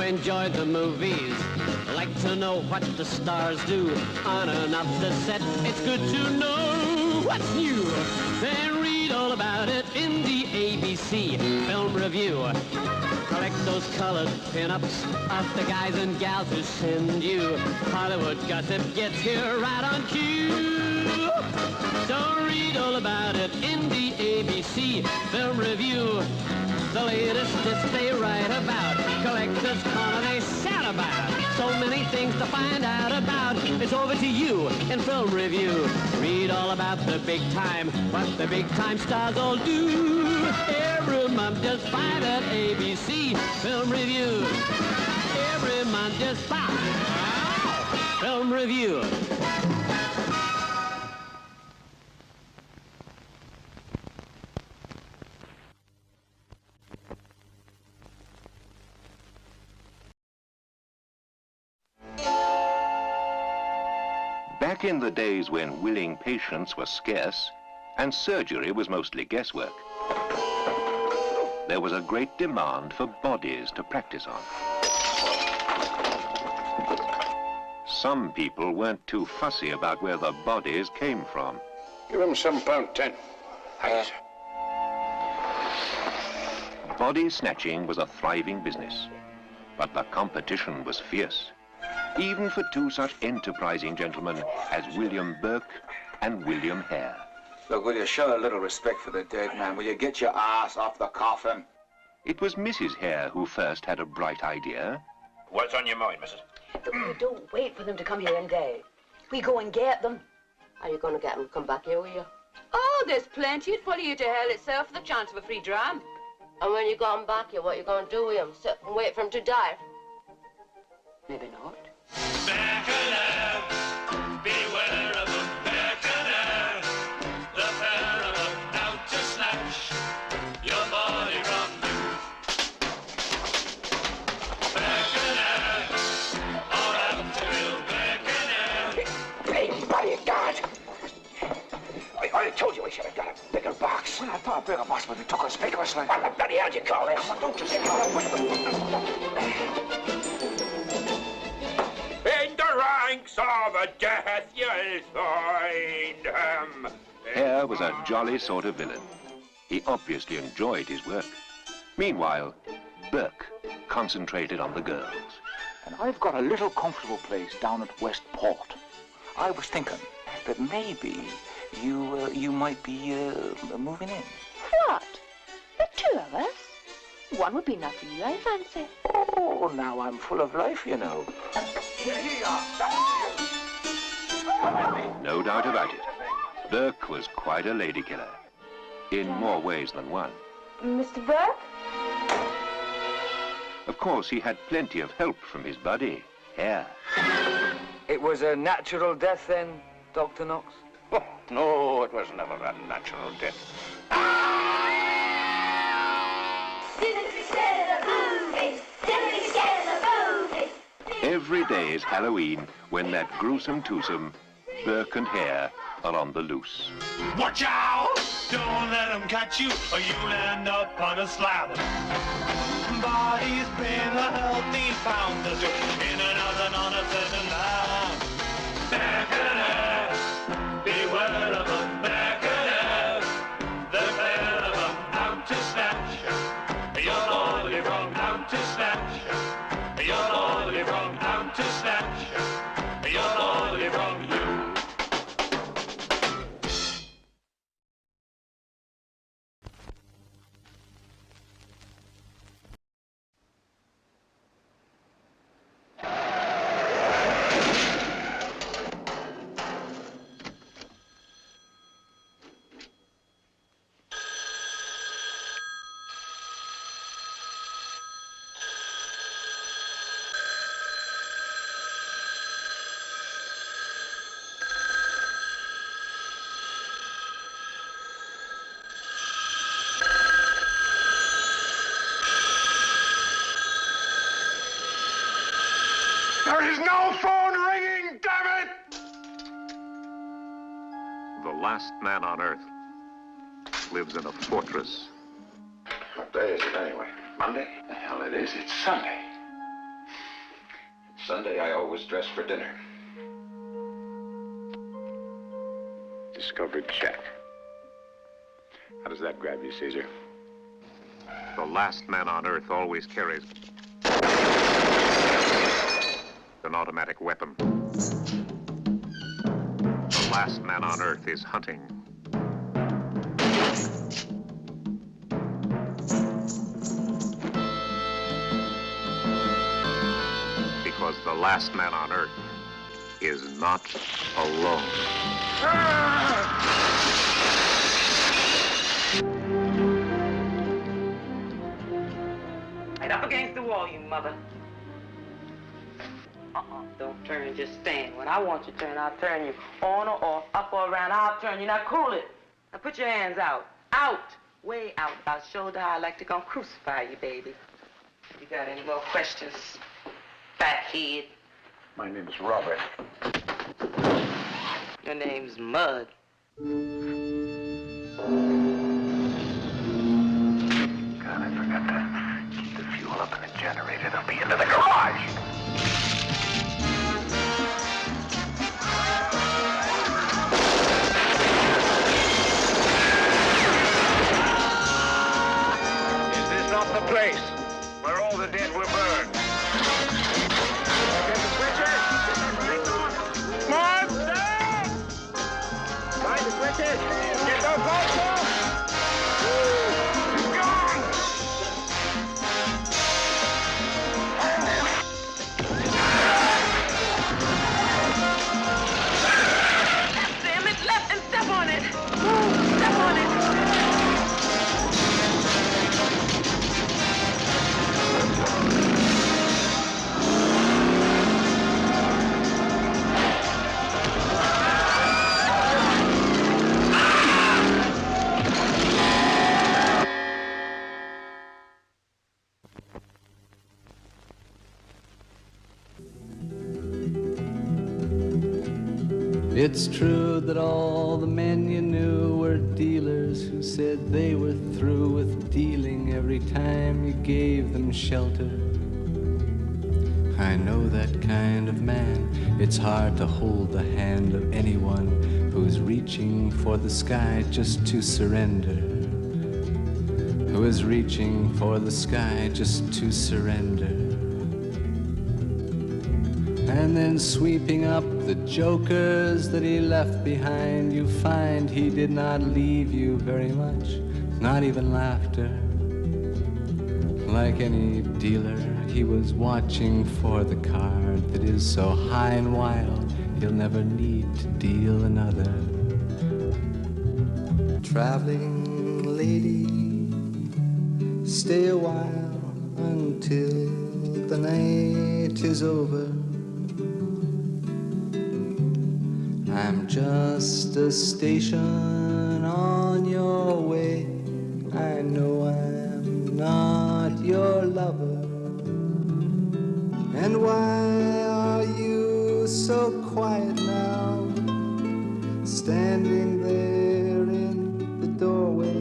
enjoy the movies, like to know what the stars do on and off the set. It's good to know what's new. Then read all about it in the ABC Film Review. Collect those colored pin-ups of the guys and gals who send you. Hollywood gossip gets here right on cue. So read all about it in the ABC Film Review. The latest Dists they write about, collectors corner they shout about. So many things to find out about. It's over to you in Film Review. Read all about the big time, what the big time stars all do. Every month just buy that ABC Film Review. Every month just buy Film Review. Back in the days when willing patients were scarce and surgery was mostly guesswork, there was a great demand for bodies to practice on. Some people weren't too fussy about where the bodies came from. Give him £7.10. Thanks. Body snatching was a thriving business, but the competition was fierce, even for two such enterprising gentlemen as William Burke and William Hare. Look, will you show a little respect for the dead man? Will you get your ass off the coffin? It was Mrs. Hare who first had a bright idea. What's on your mind, missus? We don't wait for them to come here and day. We go and get them. Are you going to get them to come back here, will you? Oh, there's plenty. It'd follow you to hell itself for the chance of a free dram. And when you got them back here, what are you going to do with them? Sit and wait for them to die? Maybe not. Back and air, beware of them, back and air. The pair of them out to snatch your body from you. Back and air, or out to will, back and air. Hey, by God! I told you we should have got a bigger box. Well, I thought a bigger box would be took us bigger, like. What the bloody hell do you call this? Come on, don't just call it with them. In the ranks of death you'll find him. Hare was a jolly sort of villain. He obviously enjoyed his work. Meanwhile, Burke concentrated on the girls. And I've got a little comfortable place down at Westport. I was thinking that maybe you might be moving in. What? The two of us? One would be enough for you, I fancy. Oh, now I'm full of life, you know. No doubt about it, Burke was quite a lady killer, in more ways than one. Mr. Burke? Of course, he had plenty of help from his buddy, Hare. It was a natural death then, Dr. Knox? Oh, no, it was never a natural death. Every day is Halloween when that gruesome twosome, Burke and Hare, are on the loose. Watch out! Don't let them catch you or you'll end up on a slab. Body's been a healthy pound or two in another non-uncertain land. Back and air, beware of them, back and air. The pair of them out to snatch your body from, out to snatch your body from, out to snatch your body from you. There is no phone ringing, damn it! The last man on Earth lives in a fortress. What day is it anyway? Monday? The hell it is, it's Sunday. Sunday, I always dress for dinner. Discovered check. How does that grab you, Caesar? The last man on Earth always carries an automatic weapon. The last man on Earth is hunting. Because the last man on Earth is not alone. Right up against the wall, you mother. Don't turn, just stand. When I want you to turn, I'll turn you on or off, up or around, I'll turn you. Now cool it. Now put your hands out. Out. Way out. I'll show how I like to come crucify you, baby. You got any more questions, fathead? My name's Robert. Your name's Mud. God, I forgot to keep the fuel up in the generator. They'll be into the garage. Is this not the place where all the dead were burned? Get the switches! Come on! Find the switches! Get those lights off! It's gone! Damn it, left and step on it. Step on it. It's true that all the men you knew were dealers who said they were through with dealing every time you gave them shelter. I know that kind of man. It's hard to hold the hand of anyone who's reaching for the sky just to surrender. Who is reaching for the sky just to surrender. And then sweeping up the jokers that he left behind, you find he did not leave you very much, not even laughter. Like any dealer, he was watching for the card that is so high and wild, he'll never need to deal another. Traveling lady, stay a while until the night is over. I'm just a station on your way. I know I'm not your lover. And why are you so quiet now, standing there in the doorway?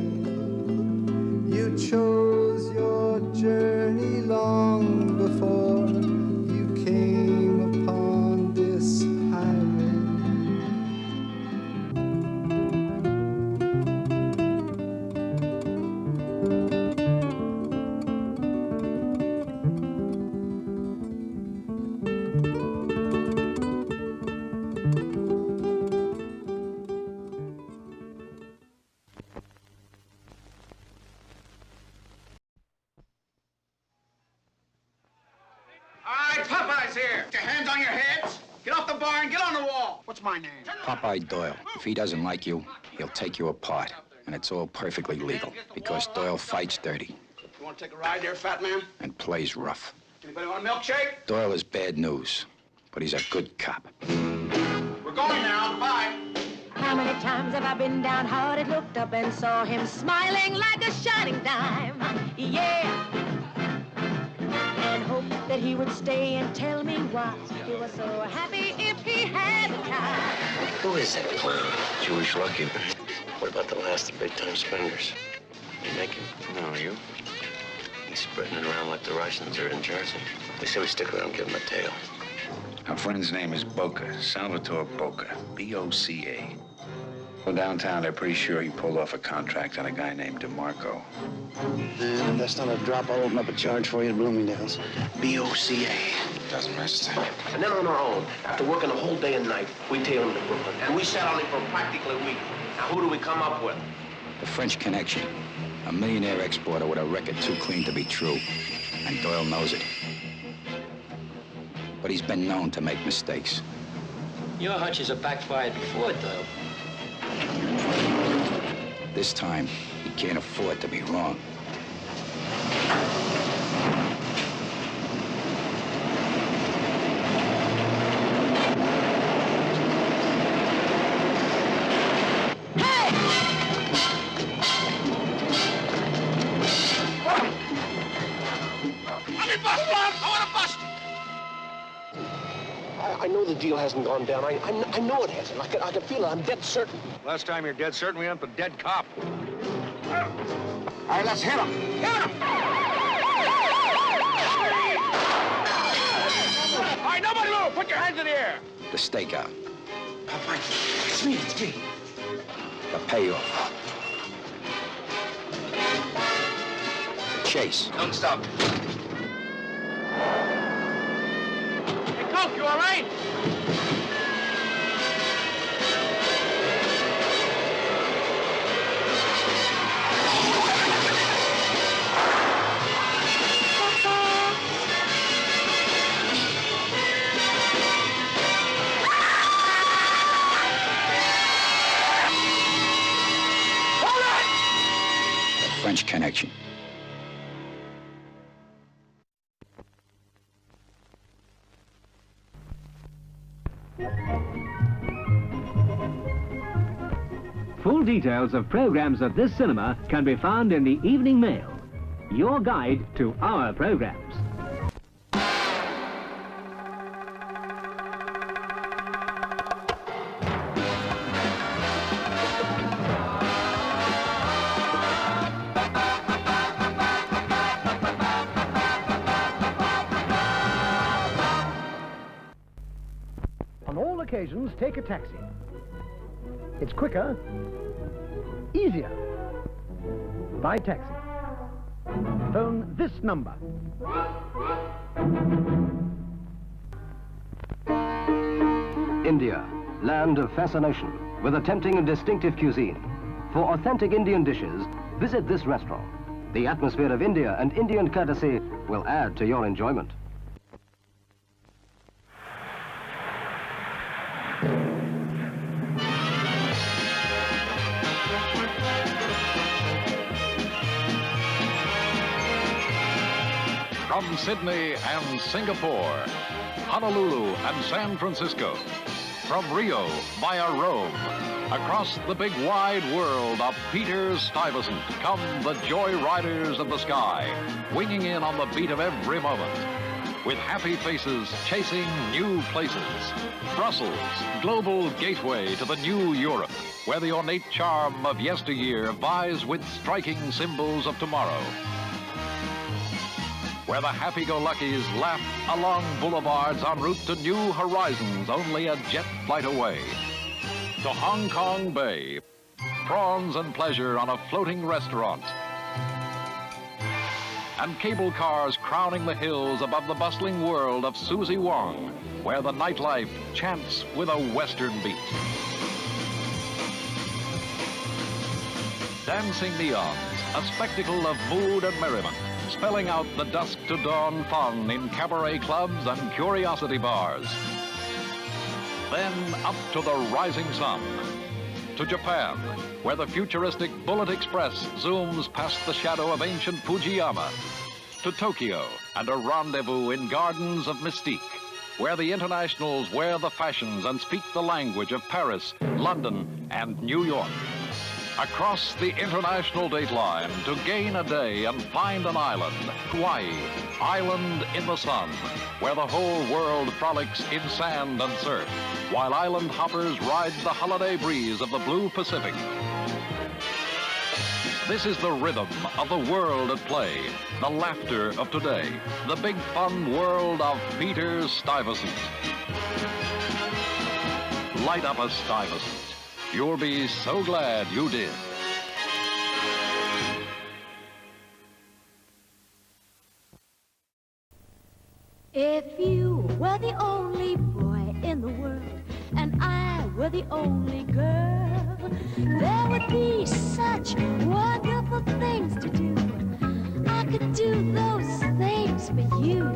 You chose your journey long before you came upon this highway. Popeye Doyle. If he doesn't like you, he'll take you apart. And it's all perfectly legal, because Doyle fights dirty. You want to take a ride there, fat man? And plays rough. Anybody want a milkshake? Doyle is bad news, but he's a good cop. We're going now. Bye. How many times have I been downhearted, looked up and saw him smiling like a shining dime? Yeah. And hoped that he would stay and tell me why he was so happy if he had the time. Who is that clown? Jewish Lucky. What about the last of the big-time spenders? You make him? No, you? He's spreading it around like the Russians are in Jersey. They say we stick around and give him a tail. Our friend's name is Boca, Salvatore Boca, B-O-C-A. Well, downtown, they're pretty sure he pulled off a contract on a guy named DeMarco. That's not a drop. I'll open up a charge for you at Bloomingdale's. B-O-C-A. Doesn't register. And then on our own, after working a whole day and night, we tail him to Brooklyn. And we sat on him for practically a week. Now, who do we come up with? The French Connection. A millionaire exporter with a record too clean to be true. And Doyle knows it. But he's been known to make mistakes. Your hunches have backfired before, Doyle. This time, he can't afford to be wrong. I know the deal hasn't gone down. I know it hasn't. I can feel it. I'm dead certain. Last time you're dead certain, we went with a dead cop. All right, let's hit him. Hit him! All right, nobody move. Put your hands in the air. The stakeout. It's me. The payoff. The chase. Don't stop. Coke, you all right? The French Connection. Full details of programs at this cinema can be found in the Evening Mail, your guide to our programs. On all occasions, take a taxi. It's quicker, easier. By taxi. Phone this number. India, land of fascination, with a tempting and distinctive cuisine. For authentic Indian dishes, visit this restaurant. The atmosphere of India and Indian courtesy will add to your enjoyment. From Sydney and Singapore, Honolulu and San Francisco, from Rio via Rome, across the big wide world of Peter Stuyvesant come the joyriders of the sky, winging in on the beat of every moment, with happy faces chasing new places. Brussels, global gateway to the new Europe, where the ornate charm of yesteryear vies with striking symbols of tomorrow. Where the happy-go-luckies laugh along boulevards en route to new horizons only a jet flight away. To Hong Kong Bay, prawns and pleasure on a floating restaurant. And cable cars crowning the hills above the bustling world of Susie Wong, where the nightlife chants with a Western beat. Dancing neons, a spectacle of mood and merriment, spelling out the dusk to dawn fun in cabaret clubs and curiosity bars. Then up to the rising sun, to Japan, where the futuristic Bullet Express zooms past the shadow of ancient Fujiyama, to Tokyo and a rendezvous in gardens of mystique, where the internationals wear the fashions and speak the language of Paris, London, and New York. Across the international dateline to gain a day and find an island, Hawaii, island in the sun, where the whole world frolics in sand and surf, while island hoppers ride the holiday breeze of the blue Pacific. This is the rhythm of the world at play, the laughter of today, the big fun world of Peter Stuyvesant. Light up a Stuyvesant. You'll be so glad you did. If you were the only boy in the world and I were the only girl, there would be such wonderful things to do. I could do those things for you.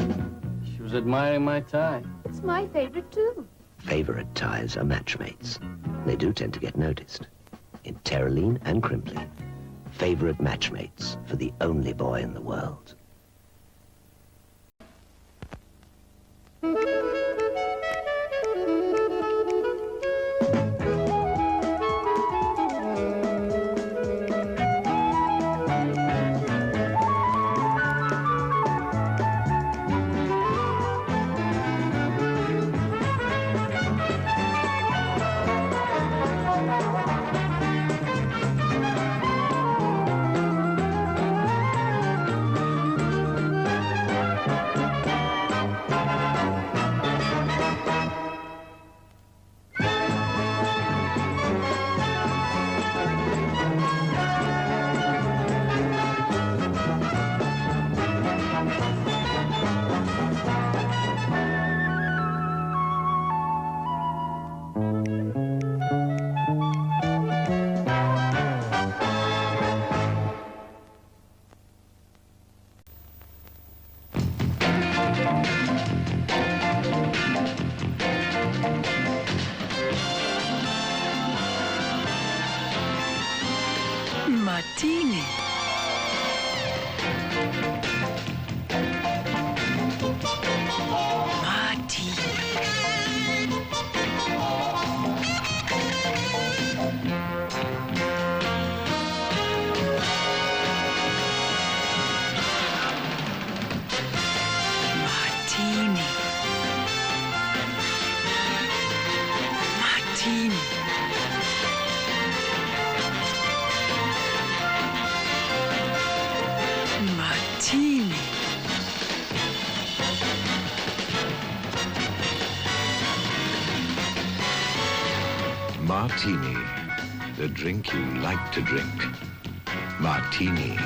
She was admiring my tie. It's my favorite, too. Favorite ties are matchmates. They do tend to get noticed. In Terraline and Crimpling, favorite matchmates for the only boy in the world. Martini. Martini, the drink you like to drink. Martini.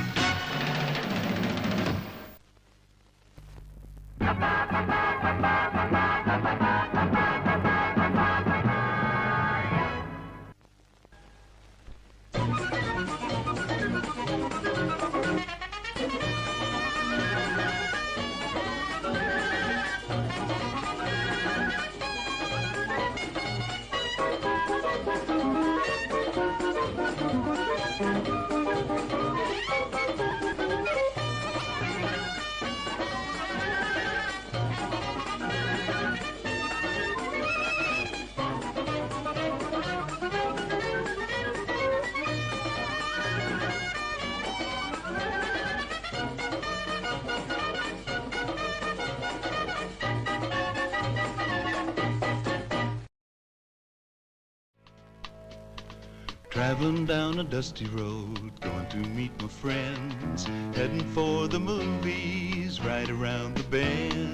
Traveling down a dusty road, going to meet my friends, heading for the movies right around the bend.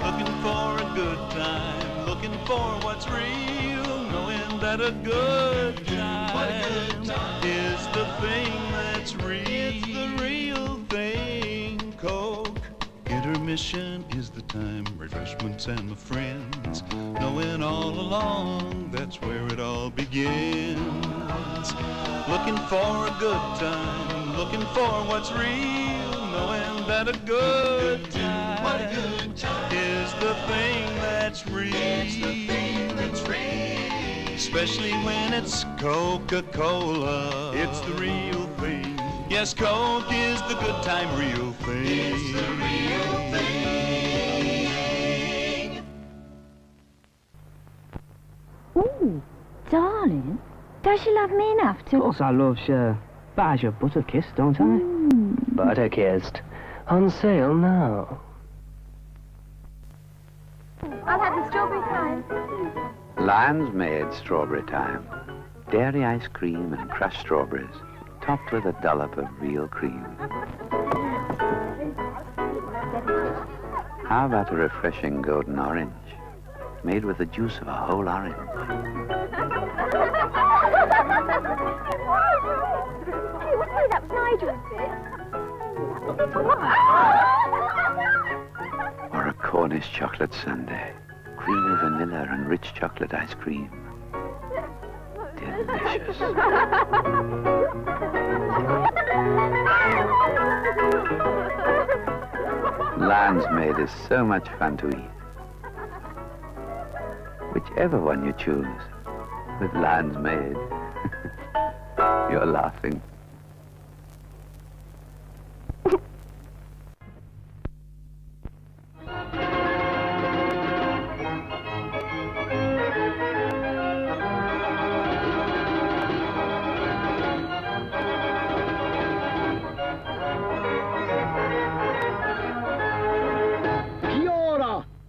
Looking for a good time, looking for what's real, knowing that a good time is the thing that's real. It's the real thing. Coke. Intermission is the time, refreshments and my friends, knowing all along that's where it all begins. Looking for a good time, looking for what's real, knowing that a good time is the thing that's real. It's the thing that's real. Especially when it's Coca-Cola. It's the real thing. Yes, Coke is the good time real thing. It's the real thing. Ooh, darling, does she love me enough to... Of course I love her. But I should butter kiss, don't I? Butter kissed. On sale now. I'll have the strawberry time. Lion's made strawberry time. Dairy ice cream and crushed strawberries. topped with a dollop of real cream. How about a refreshing golden orange, made with the juice of a whole orange? Hey, what's that was Nigel's bit? Or a Cornish chocolate sundae, creamy vanilla and rich chocolate ice cream. Delicious. Lion's Made is so much fun to eat. Whichever one you choose, with Lion's Made, you're laughing.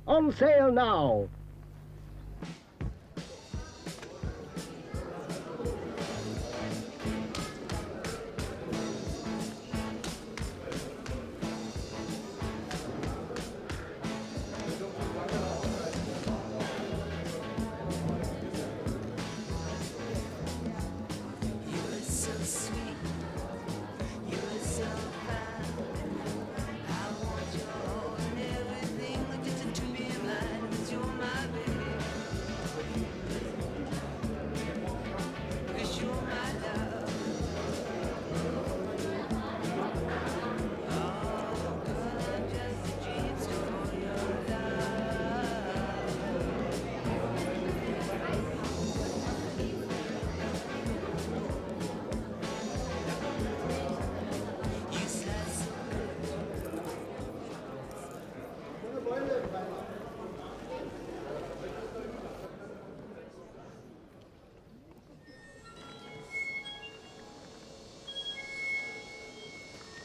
On sale now.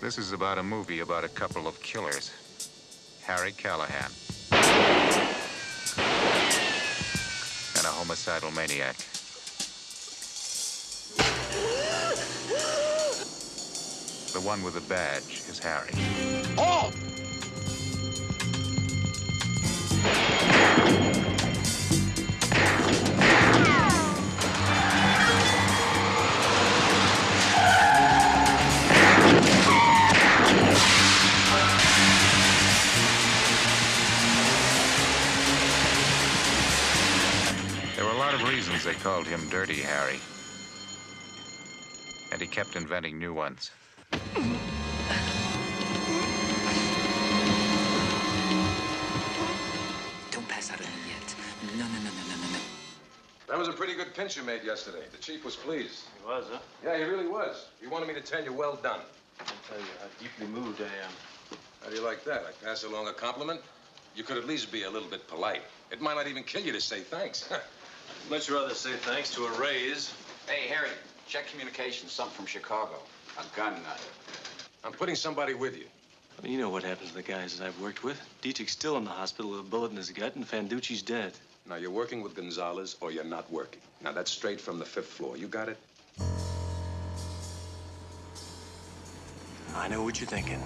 This is about a movie about a couple of killers. Harry Callahan. And a homicidal maniac. The one with the badge is Harry. Oh! They called him Dirty Harry. And he kept inventing new ones. Don't pass out on me yet. No. That was a pretty good pinch you made yesterday. The chief was pleased. He was, huh? Yeah, he really was. He wanted me to tell you, well done. I'll tell you how deeply moved I am. How do you like that? I pass along a compliment? You could at least be a little bit polite. It might not even kill you to say thanks. Much rather say thanks to a raise. Hey, Harry, check communications. Something from Chicago. A gun nut. I'm putting somebody with you. Well, you know what happens to the guys that I've worked with. Dietrich's still in the hospital with a bullet in his gut, and Fanducci's dead. Now, you're working with Gonzalez, or you're not working. Now, that's straight from the 5th floor. You got it? I know what you're thinking.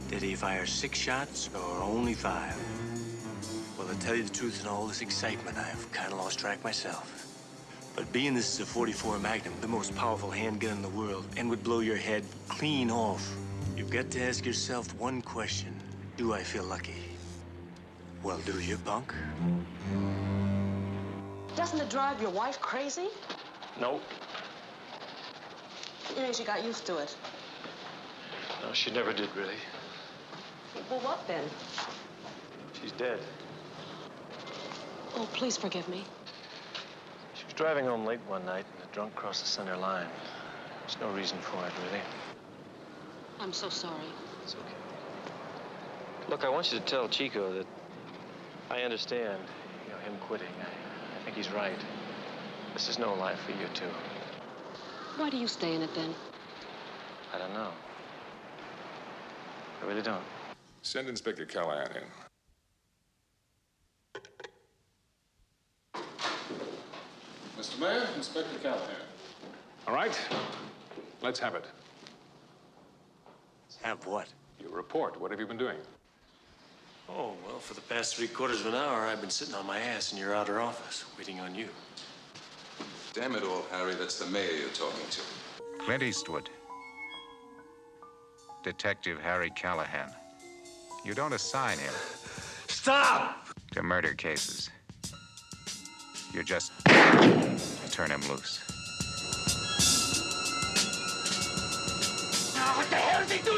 Did he fire 6 shots or only 5? Well, to tell you the truth, in all this excitement, I've kind of lost track myself. But being this is a .44 Magnum, the most powerful handgun in the world, and would blow your head clean off, you've got to ask yourself one question. Do I feel lucky? Well, do you, punk? Doesn't it drive your wife crazy? No. You know, she got used to it. No, she never did, really. Well, what then? She's dead. Oh, please forgive me. She was driving home late one night and a drunk crossed the center line. There's no reason for it, really. I'm so sorry. It's okay. Look, I want you to tell Chico that I understand, him quitting. I think he's right. This is no life for you two. Why do you stay in it, then? I don't know. I really don't. Send Inspector Callahan in. Mr. Mayor, Inspector Callahan. All right. Let's have it. Have what? Your report. What have you been doing? Oh, well, for the past 3/4 of an hour, I've been sitting on my ass in your outer office, waiting on you. Damn it all, Harry. That's the mayor you're talking to. Clint Eastwood. Detective Harry Callahan. You don't assign him. Stop! To murder cases. You just turn him loose. Now, what the hell is he doing?